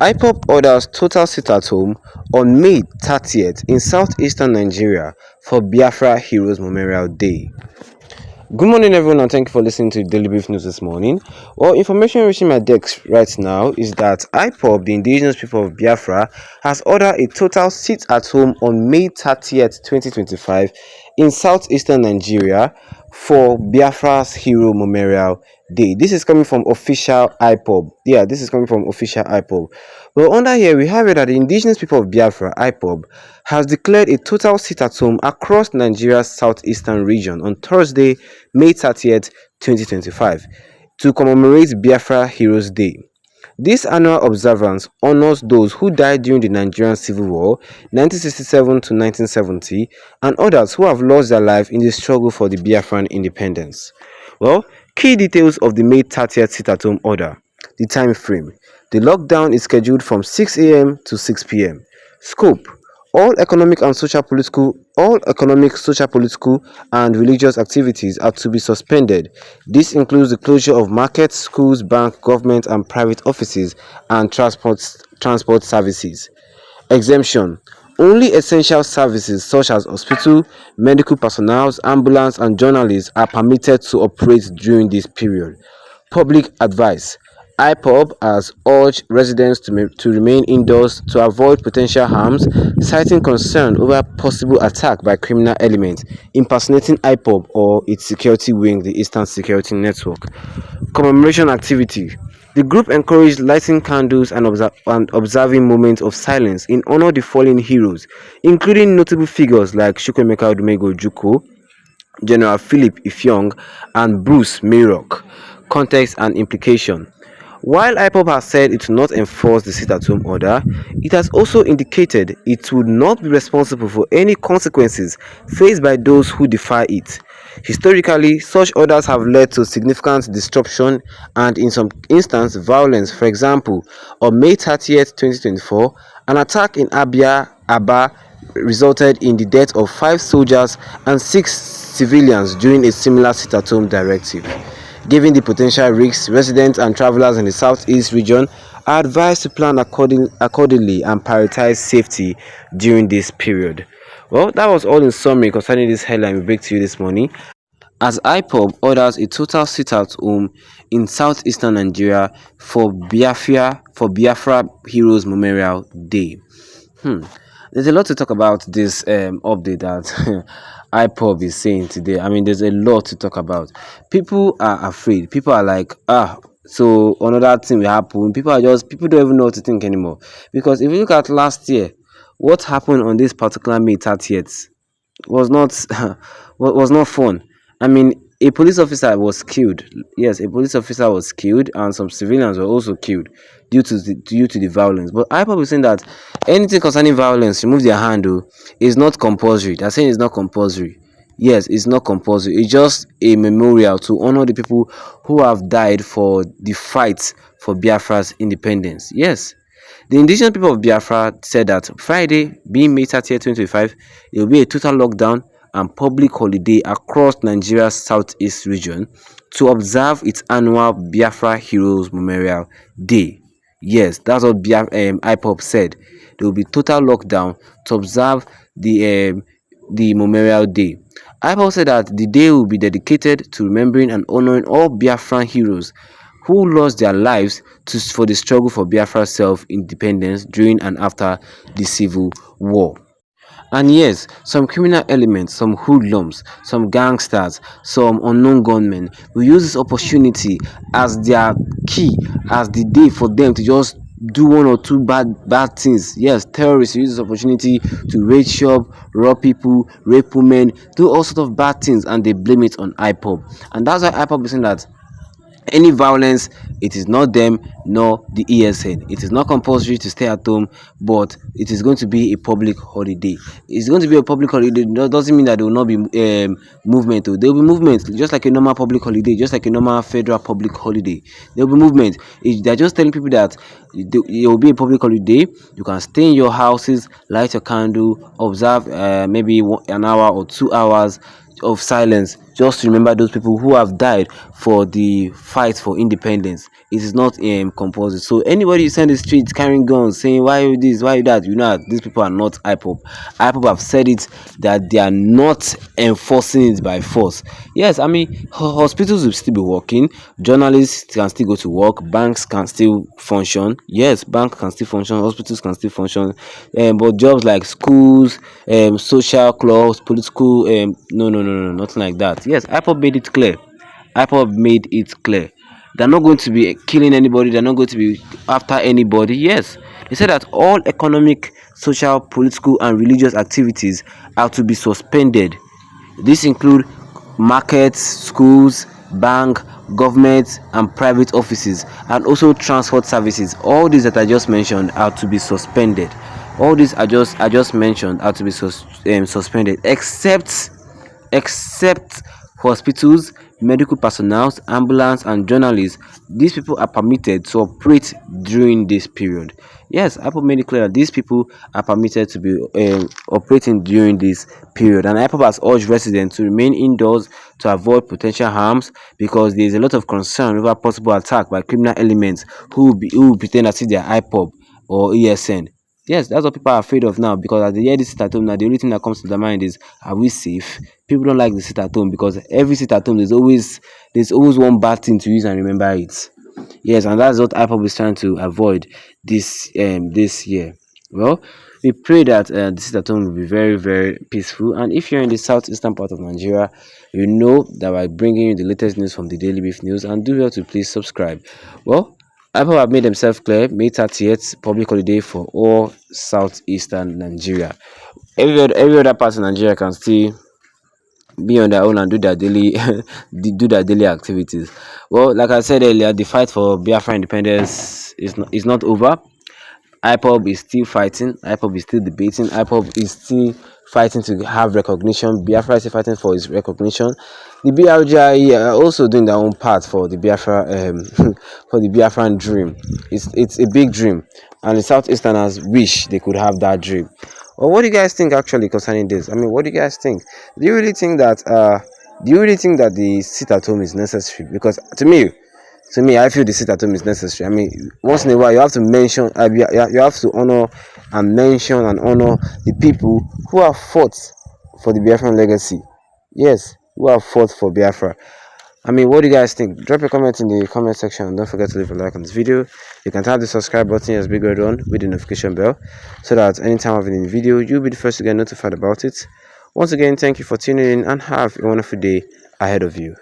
IPOB orders total sit-at-home on May 30th in southeastern Nigeria for Biafra Heroes Memorial Day. Good morning, everyone, and thank you for listening to Daily Brief News this morning. Well, information reaching my desk right now is that IPOB, the indigenous people of Biafra, has ordered a total sit-at-home on May 30th, 2025 in southeastern Nigeria for Biafra's Hero Memorial Day. This is coming from official IPOB. Yeah, this is coming from official IPOB. Well, under here, we have it that the indigenous people of Biafra, IPOB, has declared a total sit-at-home across Nigeria's southeastern region on Thursday, May 30th, 2025, to commemorate Biafra Heroes Day. This annual observance honors those who died during the Nigerian Civil War 1967 to 1970 and others who have lost their life in the struggle for the Biafran independence. Well, key details of the May 30th sit-at-home order. The time frame. The lockdown is scheduled from 6 a.m. to 6 p.m. Scope. All economic, social, political, and religious activities are to be suspended. This includes the closure of markets, schools, banks, government and private offices, and transport services. Exemption. Only essential services such as hospital, medical personnel, ambulance, and journalists are permitted to operate during this period. Public advice. IPOB has urged residents to remain indoors to avoid potential harms, citing concern over possible attack by criminal elements impersonating IPOB or its security wing, the Eastern Security Network. Commemoration activity. The group encouraged lighting candles and observing moments of silence in honor of the fallen heroes, including notable figures like Chukwuemeka Odumegwu Ojukwu, General Philip Ifyong, and Bruce Mayrock. Context and implication. While IPOB has said it will not enforce the sit-at-home order, it has also indicated it would not be responsible for any consequences faced by those who defy it. Historically, such orders have led to significant disruption and, in some instances, violence. For example, on May 30th, 2024, an attack in Aba resulted in the death of 5 soldiers and 6 civilians during a similar sit-at-home directive. Given the potential risks, residents and travelers in the southeast region are advised to plan accordingly and prioritize safety during this period. Well, that was all in summary concerning this headline we break to you this morning. As IPOB orders a total sit-at-home in southeastern Nigeria for Biafra Heroes Memorial Day. There's a lot to talk about this update that IPOB is saying today. I mean, there's a lot to talk about. People are afraid. People are like, so another thing will happen. People don't even know what to think anymore. Because if you look at last year, what happened on this particular May 30th was not was not fun. I mean, a police officer was killed. Yes, a police officer was killed, and some civilians were also killed due to the violence. But IPOB is saying that anything concerning violence, remove their hand. Is not compulsory. They're saying it's not compulsory. Yes, it's not compulsory. It's just a memorial to honor the people who have died for the fight for Biafra's independence. Yes. The indigenous people of Biafra said that Friday, being May 30th, 2025, it will be a total lockdown and public holiday across Nigeria's southeast region to observe its annual Biafra Heroes Memorial Day. Yes, that's what IPOB said. There will be total lockdown to observe the Memorial Day. IPOB said that the day will be dedicated to remembering and honoring all Biafran heroes who lost their lives for the struggle for Biafra's self-independence during and after the Civil War. And yes, some criminal elements, some hoodlums, some gangsters, some unknown gunmen will use this opportunity as their key, as the day for them to just do one or two bad things. Yes, terrorists use this opportunity to raid shop, rob people, rape women, do all sorts of bad things, and they blame it on IPOB. And that's why IPOB is saying that any violence, it is not them nor the ESN. It is not compulsory to stay at home, but it is going to be a public holiday. It's going to be a public holiday. That doesn't mean that there will not be movement. There will be movement, just like a normal public holiday, just like a normal federal public holiday. There will be movement. They're just telling people that it will be a public holiday. You can stay in your houses, light your candle, observe maybe an hour or 2 hours, of silence just to remember those people who have died for the fight for independence. It is not compulsory. So anybody you send the streets carrying guns saying why you this, why you that, you know that these people are not IPOB. IPOB have said it that they are not enforcing it by force. Yes, I mean hospitals will still be working, journalists can still go to work, banks can still function. Yes, banks can still function, hospitals can still function, but jobs like schools, social clubs, political, no, nothing like that. Yes, IPOB made it clear. IPOB made it clear. They're not going to be killing anybody. They're not going to be after anybody. Yes, they said that all economic, social, political, and religious activities are to be suspended. This include markets, schools, bank, government and private offices, and also transport services. All these that I just mentioned are to be suspended. All these I just mentioned are to be suspended, except hospitals, medical personnel, ambulance and journalists. These people are permitted to operate during this period. Yes, Apple made it clear that these people are permitted to be operating during this period, and Apple has urged residents to remain indoors to avoid potential harms, because there is a lot of concern over possible attack by criminal elements who will pretend as if they are IPOB or ESN. Yes, that's what people are afraid of now, because as they hear this sit at home now, the only thing that comes to their mind is, are we safe? People don't like the sit at home, because every sit at home there's always one bad thing to use and remember it. Yes, and that's what IPOB is trying to avoid this year. Well, we pray that the sit at home will be very, very peaceful. And if you're in the southeastern part of Nigeria, you know that we're bringing you the latest news from the Daily Beef News, and do well to please subscribe. Well, IPOB have made themselves clear. May 30th, public holiday for all southeastern Nigeria. Every other part in Nigeria can still be on their own and do their daily do their daily activities. Well, like I said earlier, the fight for Biafra independence is not over. IPOB is still fighting. IPOB is still debating. IPOB is still fighting to have recognition. Biafra is still fighting for its recognition. The BRGI are also doing their own part for the Biafra for the Biafran dream. It's a big dream, and the Southeasterners wish they could have that dream. Well, what do you guys think actually concerning this? I mean, what do you guys think? Do you really think that the sit at home is necessary? Because to me, I feel the sit at home is necessary. I mean, once in a while, you have to mention, you have to honor and mention and honor the people who have fought for the Biafran legacy. Yes, who have fought for Biafra. I mean, what do you guys think? Drop a comment in the comment section, and don't forget to leave a like on this video. You can tap the subscribe button as big red one with the notification bell, so that anytime I have a new video, you'll be the first to get notified about it. Once again, thank you for tuning in, and have a wonderful day ahead of you.